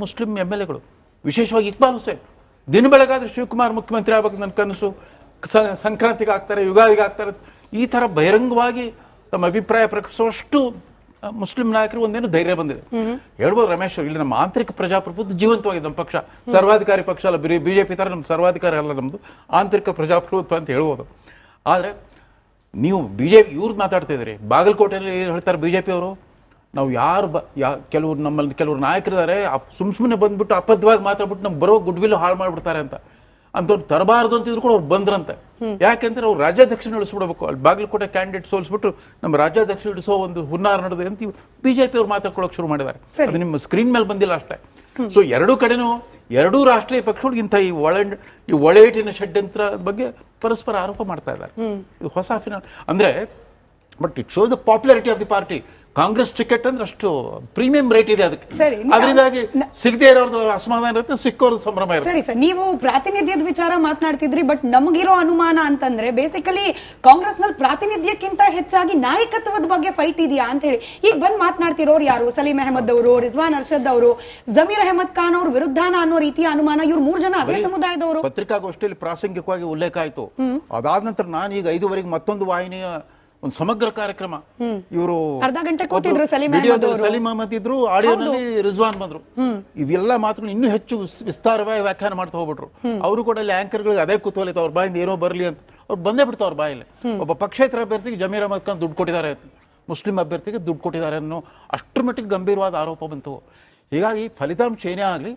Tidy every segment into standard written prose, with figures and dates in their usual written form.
Muslim MLAಗಳು ವಿಶೇಷವಾಗಿ ಇಕ್ಬಾಲ್ ಹುಸೇನ್ ದಿನ ಬೆಳಗಾದ್ರೆ ಶಿವಕುಮಾರ್ ಮುಖ್ಯಮಂತ್ರಿ ಆಗಬೇಕು ನನ್ನ ಕನಸು, ಸಂಕ್ರಾಂತಿಗೆ ಆಗ್ತಾರೆ, ಯುಗಾದಿಗೆ ಆಗ್ತಾರೆ, ಈ ಥರ ಬಹಿರಂಗವಾಗಿ ತಮ್ಮ ಅಭಿಪ್ರಾಯ ಪ್ರಕಟಿಸುವಷ್ಟು ಮುಸ್ಲಿಂ ನಾಯಕರು ಒಂದೇನು ಧೈರ್ಯ ಬಂದಿದೆ. ಹೇಳ್ಬೋದು ರಮೇಶ್, ಇಲ್ಲಿ ನಮ್ಮ ಆಂತರಿಕ ಪ್ರಜಾಪ್ರಭುತ್ವ ಜೀವಂತವಾಗಿದೆ. ನಮ್ಮ ಪಕ್ಷ ಸರ್ವಾಧಿಕಾರಿ ಪಕ್ಷ ಅಲ್ಲ, BJP ಥರ ನಮ್ಮ ಸರ್ವಾಧಿಕಾರಿ ಅಲ್ಲ, ನಮ್ಮದು ಆಂತರಿಕ ಪ್ರಜಾಪ್ರಭುತ್ವ ಅಂತ ಹೇಳ್ಬೋದು. ಆದರೆ ನೀವು BJP ಇವ್ರದ್ದು ಮಾತಾಡ್ತಿದ್ದೀರಿ, ಬಾಗಲಕೋಟೆಯಲ್ಲಿ ಹೇಳ್ತಾರೆ BJP ಅವರು, ನಾವು ಯಾರು ಕೆಲವ್ರು ನಮ್ಮಲ್ಲಿ ಕೆಲವ್ರು ನಾಯಕರಿದ್ದಾರೆ ಸುಮ್ಮನೆ ಬಂದ್ಬಿಟ್ಟು ಅಪದ್ವಾಗಿ ಮಾತಾಡ್ಬಿಟ್ಟು ನಮ್ಗೆ ಬರೋ ಗುಡ್ವಿಲ್ ಹಾಳು ಮಾಡಿಬಿಡ್ತಾರೆ ಅಂತವ್ರು ತರಬಾರ್ದು ಅಂತಿದ್ರು ಕೂಡ ಅವ್ರು ಬಂದ್ರಂತೆ. ಯಾಕೆಂದ್ರೆ ಅವ್ರು ರಾಜ್ಯಾಧ್ಯಕ್ಷನ ಇಳಿಸ್ಬಿಡ್ಬೇಕು, ಅಲ್ಲಿ ಬಾಗಲಕೋಟೆ ಕ್ಯಾಂಡಿಡೇಟ್ ಸೋಲಿಸ್ಬಿಟ್ಟು ನಮ್ಮ ರಾಜ್ಯಾಧ್ಯಕ್ಷ ಇಳಿಸೋ ಒಂದು ಹುನ್ನಾರ ನಡೆದಿದೆ ಅಂತ BJP ಅವ್ರು ಮಾತಾಡ್ಕೊಳ್ಳೋಕೆ ಶುರು ಮಾಡಿದ್ದಾರೆ. ಅದು ನಿಮ್ಮ ಸ್ಕ್ರೀನ್ ಮೇಲೆ ಬಂದಿಲ್ಲ ಅಷ್ಟೇ. ಸೊ ಎರಡೂ ಕಡೆನೂ ಎರಡೂ ರಾಷ್ಟ್ರೀಯ ಪಕ್ಷಗಳು ಇಂಥ ಈ ಒಳೇಟಿನ ಷಡ್ಯಂತ್ರ ಬಗ್ಗೆ ಪರಸ್ಪರ ಆರೋಪ ಮಾಡ್ತಾ ಇದ್ದಾರೆ. ಇದು ಹೊಸ ಅಂದ್ರೆ but it shows the popularity of the party. Congress ticket ಅಂದ್ರೆ ಅಷ್ಟು ಪ್ರೀಮಿಯಂ ರೇಟ್ ಇದೆ ಅದಕ್ಕೆ, ಅದರಿಂದಾಗಿ ಸಿಗದೆ ಇರೋದು ಅಸಮಾಧಾನ ಇರುತ್ತೆ, ಸಿಕ್ಕೋದು ಸಂಭ್ರಮ ಇರುತ್ತೆ. ಸರಿ ಸರ್, ನೀವು ಪ್ರಾತಿನಿಧ್ಯದ ವಿಚಾರ ಮಾತನಾಡ್ತಿದ್ರಿ, ಬಟ್ ನಮಗಿರೋ ಅನುಮಾನ ಅಂತಂದ್ರೆ ಬೇಸಿಕಲಿ ಕಾಂಗ್ರೆಸ್ ನಲ್ಲಿ ಪ್ರಾತಿನಿಧ್ಯಕ್ಕಿಂತ ಹೆಚ್ಚಾಗಿ ನಾಯಕತ್ವದ ಬಗ್ಗೆ ಫೈಟ್ ಇದೆಯಾ ಅಂತ ಹೇಳಿ. ಈಗ ಬಂದ್ ಮಾತನಾಡ್ತಿರೋರು ಯಾರು? ಸಲೀಂ ಅಹಮದ್ ಅವರು, ರಿಜ್ವಾನ್ ಅರ್ಷದ್ ಅವರು, ಜಮೀರ್ ಅಹಮದ್ ಖಾನ್ ಅವರು ವಿರುದ್ಧಾನ ಅನ್ನೋ ರೀತಿಯ ಅನುಮಾನ. ಇವ್ರು 3 ಜನ ಅದೇ ಸಮುದಾಯದವರು. ಪತ್ರಿಕಾಗೋಷ್ಠಿಯಲ್ಲಿ ಪ್ರಾಸಂಗಿಕವಾಗಿ ಉಲ್ಲೇಖ ಆಯ್ತು. ಅದಾದ ನಂತರ ನಾನು ಈಗ 5 ಮತ್ತೊಂದು ವಾಹಿನಿಯ ಒಂದು ಸಮಗ್ರ ಕಾರ್ಯಕ್ರಮ, ಇವರು ಅರ್ಧ ಗಂಟೆ ಕೂತಿದ್ರು, ಸಲೀಂ ಅಹಮದ್ ಇದ್ರು, ಆಡಿಯೋನಲ್ಲಿ ರಿಜ್ವಾನ್ ಬಂದ್ರು. ಇವೆಲ್ಲ ಮಾತುಗಳು ಇನ್ನೂ ಹೆಚ್ಚು ವಿಸ್ತಾರವಾಗಿ ವ್ಯಾಖ್ಯಾನ ಮಾಡ್ತಾ ಹೋಗ್ಬಿಟ್ರು. ಅವರು ಕೂಡ ಅಲ್ಲಿ ಆಂಕರ್ಗಳಿಗೆ ಅದೇ ಕುತೂಹಲಿತ, ಅವ್ರ ಬಾಯಿಂದ ಏನೋ ಬರಲಿ ಅಂತ ಅವ್ರು ಬಂದೇ ಬಿಡ್ತಾವ ಅವ್ರ ಬಾಯಲ್ಲಿ. ಒಬ್ಬ ಪಕ್ಷೇತರ ಅಭ್ಯರ್ಥಿಗೆ ಜಮೀರ್ ಅಹಮದ್ ಖಾನ್ ದುಡ್ಡು ಕೊಟ್ಟಿದ್ದಾರೆ, ಮುಸ್ಲಿಂ ಅಭ್ಯರ್ಥಿಗೆ ದುಡ್ಡು ಕೊಟ್ಟಿದ್ದಾರೆ ಅನ್ನೋ ಅಷ್ಟರ ಮಟ್ಟಿಗೆ ಗಂಭೀರವಾದ ಆರೋಪ ಬಂತು. ಹೀಗಾಗಿ ಫಲಿತಾಂಶ ಏನೇ ಆಗಲಿ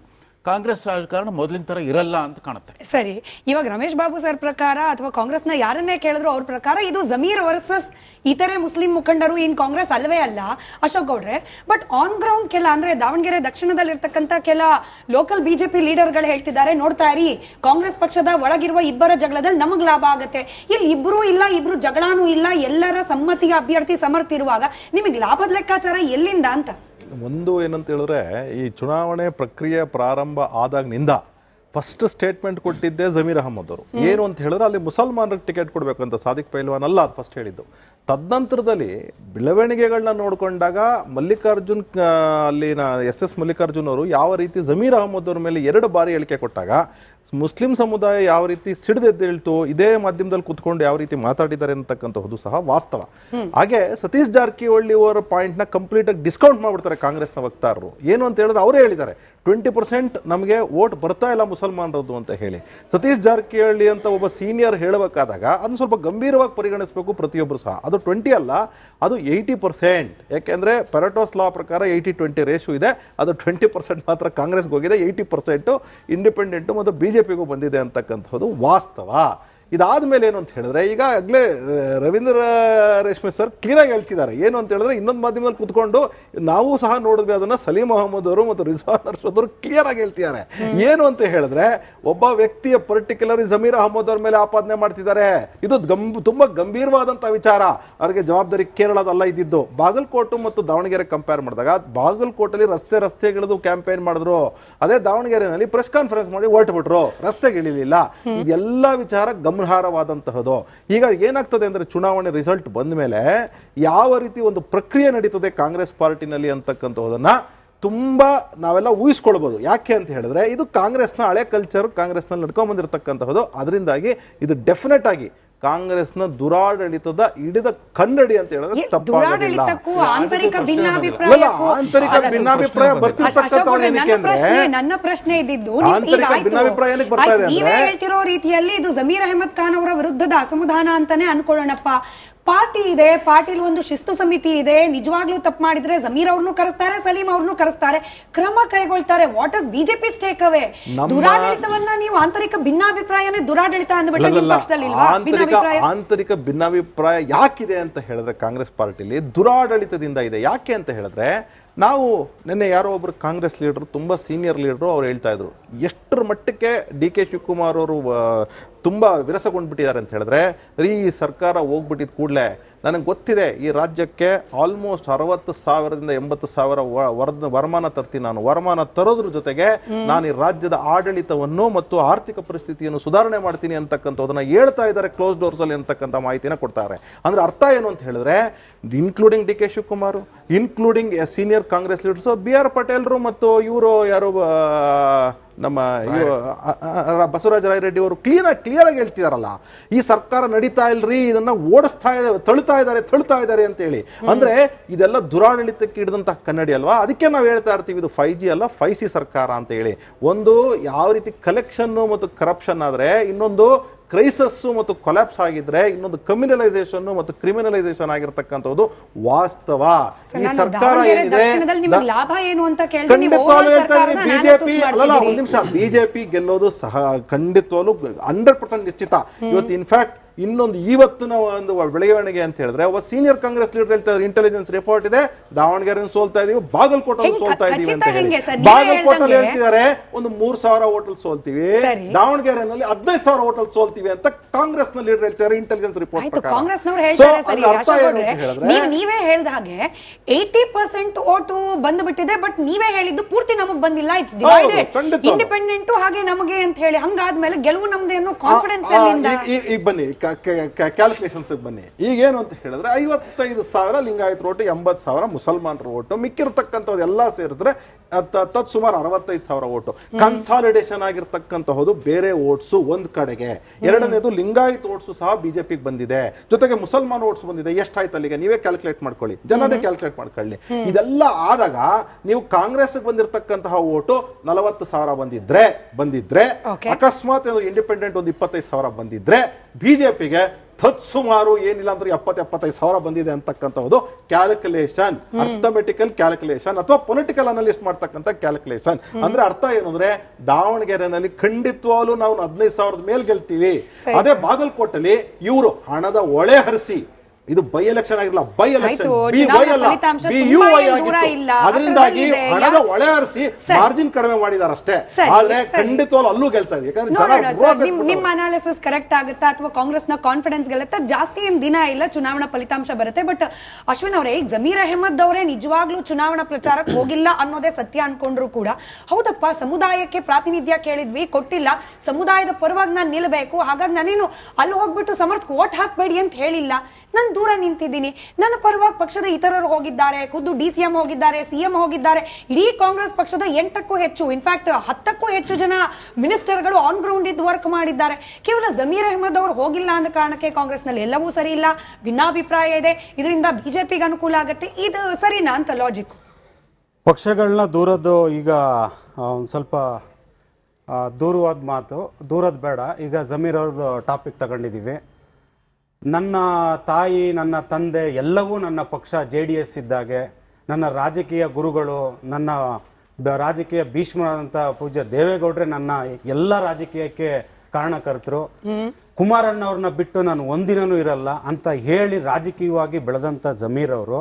ಕಾಂಗ್ರೆಸ್ ರಾಜಕಾರಣ ಮೊದಲಿನ ತರ ಇರಲ್ಲ ಅಂತ ಕಾಣುತ್ತೆ. ಸರಿ, ಇವಾಗ ರಮೇಶ್ ಬಾಬು ಸರ್ ಪ್ರಕಾರ ಅಥವಾ ಕಾಂಗ್ರೆಸ್ನ ಯಾರನ್ನೇ ಕೇಳಿದ್ರು ಅವ್ರ ಪ್ರಕಾರ ಇದು ಜಮೀರ್ ವರ್ಸಸ್ ಇತರೆ ಮುಸ್ಲಿಂ ಮುಖಂಡರು, ಇನ್ ಕಾಂಗ್ರೆಸ್ ಅಲ್ವೇ ಅಲ್ಲ ಅಶೋಕ್ ಗೌಡ್ರೆ. ಬಟ್ ಆನ್ ಗ್ರೌಂಡ್ ಕೆಲ ಅಂದ್ರೆ ದಾವಣಗೆರೆ ದಕ್ಷಿಣದಲ್ಲಿರ್ತಕ್ಕಂಥ ಕೆಲ ಲೋಕಲ್ BJP ಲೀಡರ್ಗಳು ಹೇಳ್ತಿದ್ದಾರೆ, ನೋಡ್ತಾ ಇರಿ ಕಾಂಗ್ರೆಸ್ ಪಕ್ಷದ ಒಳಗಿರುವ ಇಬ್ಬರ ಜಗಳದಲ್ಲಿ ನಮಗ್ ಲಾಭ ಆಗುತ್ತೆ, ಇಲ್ಲಿ ಇಬ್ರು ಇಲ್ಲ, ಇಬ್ರು ಜಗಳಾನೂ ಇಲ್ಲ, ಎಲ್ಲರ ಸಮ್ಮತಿಯ ಅಭ್ಯರ್ಥಿ ಸಮರ್ಥಿರುವಾಗ ನಿಮಗೆ ಲಾಭದ ಲೆಕ್ಕಾಚಾರ ಎಲ್ಲಿಂದ ಅಂತ. ಒಂದು ಏನಂತ ಹೇಳಿದ್ರೆ, ಈ ಚುನಾವಣೆ ಪ್ರಕ್ರಿಯೆ ಪ್ರಾರಂಭ ಆದಾಗಿನಿಂದ ಫಸ್ಟ್ ಸ್ಟೇಟ್ಮೆಂಟ್ ಕೊಟ್ಟಿದ್ದೆ ಜಮೀರ್ ಅಹಮದ್ ಅವರು. ಏನು ಅಂತ ಹೇಳಿದ್ರೆ ಅಲ್ಲಿ ಮುಸಲ್ಮಾನರಿಗೆ ಟಿಕೆಟ್ ಕೊಡಬೇಕಂತ, ಸಾದಿಕ್ ಪೈಲ್ವಾನ್ ಅಲ್ಲ ಅದು ಫಸ್ಟ್ ಹೇಳಿದ್ದು. ತದನಂತರದಲ್ಲಿ ಬೆಳವಣಿಗೆಗಳನ್ನ ನೋಡಿಕೊಂಡಾಗ ಮಲ್ಲಿಕಾರ್ಜುನ್ ಅಲ್ಲಿನ SS ಮಲ್ಲಿಕಾರ್ಜುನ್ ಅವರು ಯಾವ ರೀತಿ ಜಮೀರ್ ಅಹಮದ್ ಅವ್ರ ಮೇಲೆ 2 ಬಾರಿ ಹೇಳಿಕೆ ಕೊಟ್ಟಾಗ ಮುಸ್ಲಿಂ ಸಮುದಾಯ ಯಾವ ರೀತಿ ಸಿಡಿದೆದ್ದೇಳ್ತು, ಇದೇ ಮಾಧ್ಯಮದಲ್ಲಿ ಕುತ್ಕೊಂಡು ಯಾವ ರೀತಿ ಮಾತಾಡಿದ್ದಾರೆ ಅಂತಕ್ಕಂಥದ್ದು ಸಹ ವಾಸ್ತವ. ಹಾಗೆ ಸತೀಶ್ ಜಾರಕಿಹೊಳಿ ಅವರ ಪಾಯಿಂಟ್ನ ಕಂಪ್ಲೀಟ್ ಆಗಿ ಡಿಸ್ಕೌಂಟ್ ಮಾಡ್ಬಿಡ್ತಾರೆ ಕಾಂಗ್ರೆಸ್ನ ವಕ್ತಾರರು. ಏನು ಅಂತ ಹೇಳಿದ್ರೆ ಅವರೇ ಹೇಳಿದ್ದಾರೆ 20% ನಮಗೆ ವೋಟ್ ಬರ್ತಾ ಇಲ್ಲ ಮುಸಲ್ಮಾನರದ್ದು ಅಂತ ಹೇಳಿ. ಸತೀಶ್ ಜಾರಕಿಹೊಳಿ ಅಂತ ಒಬ್ಬ ಸೀನಿಯರ್ ಹೇಳಬೇಕಾದಾಗ ಅದನ್ನ ಸ್ವಲ್ಪ ಗಂಭೀರವಾಗಿ ಪರಿಗಣಿಸಬೇಕು ಪ್ರತಿಯೊಬ್ಬರು ಸಹ. ಅದು 20 ಅಲ್ಲ, ಅದು 80%. ಯಾಕೆಂದ್ರೆ ಪೆರಟೋಸ್ ಲಾ ಪ್ರಕಾರ 80-20 ರೇಷು ಇದೆ. ಅದು 20% ಮಾತ್ರ ಕಾಂಗ್ರೆಸ್ಗೆ ಹೋಗಿದೆ, 80% ಇಂಡಿಪೆಂಡೆಂಟ್ ಮತ್ತು BJPಗೂ ಬಂದಿದೆ ಅಂತಕ್ಕಂಥದ್ದು ವಾಸ್ತವ. ಇದಾದ್ಮೇಲೆ ಏನು ಅಂತ ಹೇಳಿದ್ರೆ, ಈಗ ಆಗ್ಲೇ ರವೀಂದ್ರ ರೇಷ್ಮೆ ಸರ್ ಕ್ಲೀನಾಗಿ ಹೇಳ್ತಿದ್ದಾರೆ. ಏನು ಅಂತ ಹೇಳಿದ್ರೆ, ಇನ್ನೊಂದು ಮಾಧ್ಯಮದಲ್ಲಿ ಕುತ್ಕೊಂಡು ನಾವು ಸಹ ನೋಡಿದ್ವಿ ಅದನ್ನ, ಸಲೀಂ ಅಹಮದ್ ಅವರು ಮತ್ತು ರಿಜ್ವಾನ್ ಅರ್ಷದ್ ಅವರು ಕ್ಲಿಯರ್ ಆಗಿ ಹೇಳ್ತಿದ್ದಾರೆ. ಏನು ಅಂತ ಹೇಳಿದ್ರೆ, ಒಬ್ಬ ವ್ಯಕ್ತಿಯ ಪರ್ಟಿಕ್ಯುಲರ್ ಜಮೀರ್ ಅಹಮದ್ ಅವ್ರ ಮೇಲೆ ಆಪಾದನೆ ಮಾಡ್ತಿದ್ದಾರೆ. ಇದು ತುಂಬಾ ಗಂಭೀರವಾದಂತಹ ವಿಚಾರ. ಅವ್ರಿಗೆ ಜವಾಬ್ದಾರಿ ಕೇರಳದಲ್ಲ ಇದ್ದಿದ್ದು. ಬಾಗಲಕೋಟೆ ಮತ್ತು ದಾವಣಗೆರೆ ಕಂಪೇರ್ ಮಾಡಿದಾಗ ಬಾಗಲಕೋಟೆಯಲ್ಲಿ ರಸ್ತೆಗಳದು ಕ್ಯಾಂಪೇನ್ ಮಾಡಿದ್ರು, ಅದೇ ದಾವಣಗೆರೆನಲ್ಲಿ ಪ್ರೆಸ್ ಕಾನ್ಫರೆನ್ಸ್ ಮಾಡಿ ಹೊರಟುಬಿಟ್ರು, ರಸ್ತೆಗೆ ಇಳಿಲಿಲ್ಲ. ಇದೆಲ್ಲ ವಿಚಾರ ಗಮನಾರ್ಹವಾದಂತಹದ್ದು. ಈಗ ಏನಾಗ್ತದೆ ಅಂದ್ರೆ, ಚುನಾವಣೆ ರಿಸಲ್ಟ್ ಬಂದ ಮೇಲೆ ಯಾವ ರೀತಿ ಒಂದು ಪ್ರಕ್ರಿಯೆ ನಡೀತದೆ ಕಾಂಗ್ರೆಸ್ ಪಾರ್ಟಿನಲ್ಲಿ ಅಂತಕ್ಕಂಥದ್ದನ್ನ ತುಂಬಾ ನಾವೆಲ್ಲ ಊಹಿಸ್ಕೊಳ್ಬಹುದು. ಯಾಕೆ ಅಂತ ಹೇಳಿದ್ರೆ, ಇದು ಕಾಂಗ್ರೆಸ್ನ ಹಳೆ ಕಲ್ಚರ್, ಕಾಂಗ್ರೆಸ್ನಲ್ಲಿ ನಡ್ಕೊಂಡ್ ಬಂದಿರತಕ್ಕಂಥದ್ದು. ಅದರಿಂದಾಗಿ ಇದು ಡೆಫಿನೆಟ್ ಆಗಿ ಕಾಂಗ್ರೆಸ್ನ ದುರಾಡಳಿತದ ಹಿಡಿದ ಕನ್ನಡಿ ಅಂತ ಹೇಳಿದ್ರೆ ತಪ್ಪಾಗೋದಿಲ್ಲ. ಆಂತರಿಕ ಭಿನ್ನಾಭಿಪ್ರಾಯ ನನ್ನ ಪ್ರಶ್ನೆ ಇದ್ದಿದ್ದು, ನೀವೇ ಹೇಳ್ತಿರೋ ರೀತಿಯಲ್ಲಿ ಇದು ಜಮೀರ್ ಅಹಮದ್ ಖಾನ್ ಅವರ ವಿರುದ್ಧದ ಅಸಮಾಧಾನ ಅಂತಾನೆ ಅನ್ಕೊಳ್ಳೋಣಪ್ಪ. ಪಾರ್ಟಿ ಇದೆ, ಪಾರ್ಟಿಲಿ ಒಂದು ಶಿಸ್ತು ಸಮಿತಿ ಇದೆ. ನಿಜವಾಗ್ಲೂ ತಪ್ಪು ಮಾಡಿದ್ರೆ ಜಮೀರ್ ಅವ್ರನ್ನು ಕರೆಸ್ತಾರೆ, ಸಲೀಂ ಅವ್ರನ್ನು ಕರೆಸ್ತಾರೆ, ಕ್ರಮ ಕೈಗೊಳ್ತಾರೆ. What is BJP's take away? ದುರಾಡಳಿತವನ್ನ ನೀವು ಆಂತರಿಕ ಭಿನ್ನಾಭಿಪ್ರಾಯನೇ ದುರಾಡಳಿತ ಅಂದ್ಬಿಟ್ಟು ನಿಮ್ಮ ಪಕ್ಷದಲ್ಲಿ ಇಲ್ವಾ? ಆಂತರಿಕ ಭಿನ್ನಾಭಿಪ್ರಾಯ ಯಾಕಿದೆ ಅಂತ ಹೇಳಿದ್ರೆ ಕಾಂಗ್ರೆಸ್ ಪಾರ್ಟಿಲಿ ದುರಾಡಳಿತದಿಂದ ಇದೆ. ಯಾಕೆ ಅಂತ ಹೇಳಿದ್ರೆ, ನಾವು ನಿನ್ನೆ ಯಾರೋ ಒಬ್ರು ಕಾಂಗ್ರೆಸ್ ಲೀಡರ್, ತುಂಬಾ ಸೀನಿಯರ್ ಲೀಡರು, ಅವ್ರು ಹೇಳ್ತಾ ಇದ್ರು ಎಷ್ಟರ ಮಟ್ಟಕ್ಕೆ DK ಶಿವಕುಮಾರ್ ಅವರು ತುಂಬಾ ವಿರಸಗೊಂಡ್ಬಿಟ್ಟಿದ್ದಾರೆ ಅಂತ ಹೇಳಿದ್ರೆ, ಈ ಸರ್ಕಾರ ಹೋಗ್ಬಿಟ್ಟಿದ ಕೂಡಲೇ ನನಗೆ ಗೊತ್ತಿದೆ ಈ ರಾಜ್ಯಕ್ಕೆ ಆಲ್ಮೋಸ್ಟ್ 60,000ದಿಂದ 80,000 ವರಮಾನ ತರ್ತೀನಿ ನಾನು. ವರಮಾನ ತರೋದ್ರ ಜೊತೆಗೆ ನಾನು ಈ ರಾಜ್ಯದ ಆಡಳಿತವನ್ನು ಮತ್ತು ಆರ್ಥಿಕ ಪರಿಸ್ಥಿತಿಯನ್ನು ಸುಧಾರಣೆ ಮಾಡ್ತೀನಿ ಅಂತಕ್ಕಂಥದ್ದನ್ನ ಹೇಳ್ತಾ ಇದ್ದಾರೆ ಕ್ಲೋಸ್ ಡೋರ್ಸ್ ಅಲ್ಲಿ ಅಂತಕ್ಕಂಥ ಮಾಹಿತಿನ ಕೊಡ್ತಾರೆ. ಅಂದ್ರೆ ಅರ್ಥ ಏನು ಅಂತ ಹೇಳಿದ್ರೆ, including D K Shivakumar, including senior Congress leaders BR ಪಟೇಲ್ರು ಮತ್ತು ಇವರು ಯಾರು ನಮ್ಮ ಬಸವರಾಜ ರಾಯರೆಡ್ಡಿ ಅವರು ಕ್ಲಿಯರ್ ಆಗಿ ಹೇಳ್ತಿದಾರಲ್ಲ, ಈ ಸರ್ಕಾರ ನಡೀತಾ ಇಲ್ರಿ, ಇದನ್ನ ಓಡಿಸ್ತಾ ಇದೆ, ತಳ್ತಾ ಇದ್ದಾರೆ ಅಂತ ಹೇಳಿ. ಅಂದ್ರೆ ಇದೆಲ್ಲ ದುರಾಡಳಿತಕ್ಕೆ ಹಿಡಿದಂತಹ ಕನ್ನಡಿ ಅಲ್ವಾ. ಅದಕ್ಕೆ ನಾವು ಹೇಳ್ತಾ ಇರ್ತೀವಿ ಇದು 5G ಅಲ್ಲ 5C ಸರ್ಕಾರ ಅಂತ ಹೇಳಿ. ಒಂದು ಯಾವ ರೀತಿ ಕಲೆಕ್ಷನ್ ಮತ್ತು ಕರಪ್ಷನ್ ಆದ್ರೆ, ಇನ್ನೊಂದು ಕ್ರೈಸಸ್ ಮತ್ತು ಕೊಲ್ಯಾಪ್ಸ್ ಆಗಿದ್ರೆ, ಇನ್ನೊಂದು ಕಮ್ಯುನಲೈಸೇಷನ್ ಮತ್ತು ಕ್ರಿಮಿನಲೈಸೇಷನ್ ಆಗಿರ್ತಕ್ಕಂಥದ್ದು ವಾಸ್ತವ. ಈ ಸರ್ಕಾರ ಏನಿದೆ ಬಿಜೆಪಿ ಅಲ್ಲ, ಒಂದ್ ನಿಮಿಷ, ಬಿಜೆಪಿ ಗೆಲ್ಲೋದು ಸಹ ಖಂಡಿತವಾಗ್ಲೂ 100% ನಿಶ್ಚಿತ. ಇವತ್ತು ಇನ್ಫ್ಯಾಕ್ಟ್ ಇನ್ನೊಂದು ಇವತ್ತಿನ ಒಂದು ಬೆಳವಣಿಗೆ ಅಂತ ಹೇಳಿದ್ರೆ, ಒಬ್ಬ ಸೀನಿಯರ್ ಕಾಂಗ್ರೆಸ್ ಲೀಡರ್ ಹೇಳ್ತಾರೆ, ಇಂಟೆಲಿಜೆನ್ಸ್ ರಿಪೋರ್ಟ್ ಇದೆ, ದಾವಣಗೆರೆ ಸೋಲ್ತಾ ಇದೀವಿ, ಬಾಗಲಕೋಟೆ ಸೋಲ್ತಾ ಇದೀವಿ ಅಂತ ಹೇಳಿ. ಬಾಗಲಕೋಟೆಯಲ್ಲಿ ಹೇಳ್ತಿದ್ದಾರೆ ಒಂದು 3,000 ಹೋಟೆಲ್ ಸೋಲ್ತೀವಿ, ದಾವಣಗೆರೆನಲ್ಲಿ 15,000 ಹೋಟೆಲ್ ಸೋಲ್ತೀವಿ ಅಂತ ಕಾಂಗ್ರೆಸ್ ನ ಲೀಡರ್ ಹೇಳ್ತಾರೆ ಇಂಟೆಲಿಜೆನ್ಸ್ ರಿಪೋರ್ಟ್ ಪ್ರಕಾರ. ನೀವೇ ಹೇಳ್ದ ಹಾಗೆ 80% ಓಟು ಬಂದ್ಬಿಟ್ಟಿದೆ, ಬಟ್ ನೀವೇ ಹೇಳಿದ್ದು ಪೂರ್ತಿ ನಮಗ್ ಬಂದಿಲ್ಲ, ಇಟ್ಸ್ ಡಿವೈಡೆಡ್, ಇಂಡಿಪೆಂಡೆಂಟ್ ಹಾಗೆ ನಮಗೆ ಅಂತ ಹೇಳಿ. ಹಂಗಾದ್ಮೇಲೆ ಗೆಲುವು ನಮ್ದು ಅನ್ನೋ ಕಾನ್ಫಿಡೆನ್ಸ್ ಈಗ ಬನ್ನಿ ಕ್ಯಾಲ್ಕುಲೇಷನ್ಸ್ ಬನ್ನಿ. ಈಗೇನು ಅಂತ ಹೇಳಿದ್ರೆ 55,000 ಲಿಂಗಾಯತ ಓಟು, 80,000 ಮುಸಲ್ಮಾನರ ಓಟು, ಮಿಕ್ಕಿರ್ತಕ್ಕಂಥದ್ದು ಎಲ್ಲ ಸೇರಿದ್ರೆ ಸುಮಾರು 65,000 ಓಟು. ಕನ್ಸಾಲಿಡೇಷನ್ ಆಗಿರ್ತಕ್ಕಂತಹದ್ದು ಬೇರೆ ಓಟ್ಸು ಒಂದ್ ಕಡೆಗೆ. ಎರಡನೇದು ಲಿಂಗಾಯತ್ ಓಟ್ಸು ಸಹ ಬಿಜೆಪಿಗೆ ಬಂದಿದೆ, ಜೊತೆಗೆ ಮುಸಲ್ಮಾನ್ ಓಟ್ಸ್ ಬಂದಿದೆ. ಎಷ್ಟಾಯ್ತು ಅಲ್ಲಿಗೆ ನೀವೇ ಕ್ಯಾಲ್ಕುಲೇಟ್ ಮಾಡ್ಕೊಳ್ಳಿ, ಜನನೇ ಕ್ಯಾಲ್ಕುಲೇಟ್ ಮಾಡ್ಕೊಳ್ಳಿ. ಇದೆಲ್ಲ ಆದಾಗ ನೀವು ಕಾಂಗ್ರೆಸ್ ಬಂದಿರತಕ್ಕಂತಹ ಓಟು 40,000 ಬಂದಿದ್ರೆ ಅಕಸ್ಮಾತ್ ಇಂಡಿಪೆಂಡೆಂಟ್ ಒಂದು 25,000 ಬಂದಿದ್ರೆ, ಬಿಜೆಪಿಗೆ ತತ್ಸುಮಾರು ಏನಿಲ್ಲ ಅಂದ್ರೆ 70-75,000 ಬಂದಿದೆ ಅಂತಕ್ಕಂಥದ್ದು ಕ್ಯಾಲ್ಕುಲೇಷನ್, ಅರ್ಥಮೆಟಿಕಲ್ ಕ್ಯಾಲ್ಕುಲೇಷನ್ ಅಥವಾ ಪೊಲಿಟಿಕಲ್ ಅನಲಿಸ್ಟ್ ಮಾಡ್ತಕ್ಕಂಥ ಕ್ಯಾಲ್ಕುಲೇಷನ್. ಅಂದ್ರೆ ಅರ್ಥ ಏನಂದ್ರೆ, ದಾವಣಗೆರೆನಲ್ಲಿ ಖಂಡಿತವಾಗ್ಲೂ ನಾವು 15,000 ಮೇಲೆ ಗೆಲ್ತೀವಿ. ಅದೇ ಬಾಗಲಕೋಟೆಯಲ್ಲಿ ಇವರು ಹಣದ ಒಳೆ ಹರಿಸಿ, ಇದು ಬೈ ಎಲೆಕ್ಷನ್ ಆಗಿರಲ್ಲ, ಬೈ ಎಲೆಕ್ಷನ್ ಅದರಿಂದಾಗಿ ಹಣದ ಒಳೆ ಹರಿಸಿ ಮಾರ್ಜಿನ್ ಕಡಿಮೆ ಮಾಡಿದಾರೆ ಅಷ್ಟೇ. ಆದ್ರೆ ಖಂಡಿತವಾಗ್ಲೂ ಅಲ್ಲೂ ಗೆಲ್ತಾ ಇದೆ. ನಿಮ್ಮ ಅನಾಲಿಸಿಸ್ ಕರೆಕ್ಟ್ ಆಗುತ್ತಾ ಅಥವಾ ಕಾಂಗ್ರೆಸ್ ನ ಕಾನ್ಫಿಡೆನ್ಸ್ ಗೆಲ್ಲುತ್ತಾ? ಜಾಸ್ತಿ ಏನ್ ದಿನ ಇಲ್ಲ, ಚುನಾವಣಾ ಫಲಿತಾಂಶ ಬರುತ್ತೆ. ಬಟ್ ಅಶ್ವಿನ್ ಅವರೇ, ಈಗ ಜಮೀರ್ ಅಹಮದ್ ಅವರೇ ನಿಜವಾಗ್ಲೂ ಚುನಾವಣಾ ಪ್ರಚಾರಕ್ಕೆ ಹೋಗಿಲ್ಲ ಅನ್ನೋದೇ ಸತ್ಯ ಅನ್ಕೊಂಡ್ರು ಕೂಡ, ಹೌದಪ್ಪ ಸಮುದಾಯಕ್ಕೆ ಪ್ರಾತಿನಿಧ್ಯ ಕೇಳಿದ್ವಿ, ಕೊಟ್ಟಿಲ್ಲ, ಸಮುದಾಯದ ಪರವಾಗಿ ನಾನು ನಿಲ್ಬೇಕು, ಹಾಗಾಗಿ ನಾನೇನು ಅಲ್ಲಿ ಹೋಗ್ಬಿಟ್ಟು ಸಮರ್ಥ್ ವೋಟ್ ಹಾಕ್ಬೇಡಿ ಅಂತ ಹೇಳಿಲ್ಲ, ನಾನು ದೂರ ನಿಂತಿದ್ದೀನಿ, ನನ್ನ ಪರವಾಗಿ ಪಕ್ಷದ ಇತರರು ಹೋಗಿದ್ದಾರೆ, ಖುದ್ದು DCM ಹೋಗಿದ್ದಾರೆ, CM ಹೋಗಿದ್ದಾರೆ, ಇಡೀ ಕಾಂಗ್ರೆಸ್ ಪಕ್ಷದ 8ಕ್ಕೂ ಹೆಚ್ಚು, ಇನ್ಫ್ಯಾಕ್ಟ್ 10ಕ್ಕೂ ಹೆಚ್ಚು ಜನ ಮಿನಿಸ್ಟರ್ಗಳು ಆನ್ ಗ್ರೌಂಡ್ ಇದ್ದು ವರ್ಕ್ ಮಾಡಿದ್ದಾರೆ. ಕೇವಲ ಜಮೀರ್ ಅಹಮದ್ ಅವರು ಹೋಗಿಲ್ಲ ಅಂದ ಕಾರಣಕ್ಕೆ ಕಾಂಗ್ರೆಸ್ ನಲ್ಲಿ ಎಲ್ಲವೂ ಸರಿ ಇಲ್ಲ, ಭಿನ್ನಾಭಿಪ್ರಾಯ ಇದೆ, ಇದರಿಂದ ಬಿಜೆಪಿಗೆ ಅನುಕೂಲ ಆಗುತ್ತೆ, ಇದು ಸರಿನಾ ಅಂತ ಲಾಜಿಕ್? ಪಕ್ಷಗಳನ್ನ ದೂರದ್ದು ಈಗ ಒಂದು ಸ್ವಲ್ಪ ದೂರವಾದ ಮಾತು, ದೂರದ ಬೇಡ. ಈಗ ಜಮೀರ್ ಅವ್ರದ್ದು ಟಾಪಿಕ್ ತಗೊಂಡಿದ್ದೀವಿ. ನನ್ನ ತಾಯಿ, ನನ್ನ ತಂದೆ ಎಲ್ಲವೂ ನನ್ನ ಪಕ್ಷ JDS ಇದ್ದಾಗೆ, ನನ್ನ ರಾಜಕೀಯ ಗುರುಗಳು, ನನ್ನ ರಾಜಕೀಯ ಭೀಷ್ಮರಾದಂಥ ಪೂಜ್ಯ ದೇವೇಗೌಡ್ರೆ ನನ್ನ ಎಲ್ಲ ರಾಜಕೀಯಕ್ಕೆ ಕಾರಣಕರ್ತರು. ಕುಮಾರಣ್ಣವ್ರನ್ನ ಬಿಟ್ಟು ನಾನು ಒಂದಿನೂ ಇರಲ್ಲ ಅಂತ ಹೇಳಿ ರಾಜಕೀಯವಾಗಿ ಬೆಳೆದಂಥ ಜಮೀರ್ ಅವರು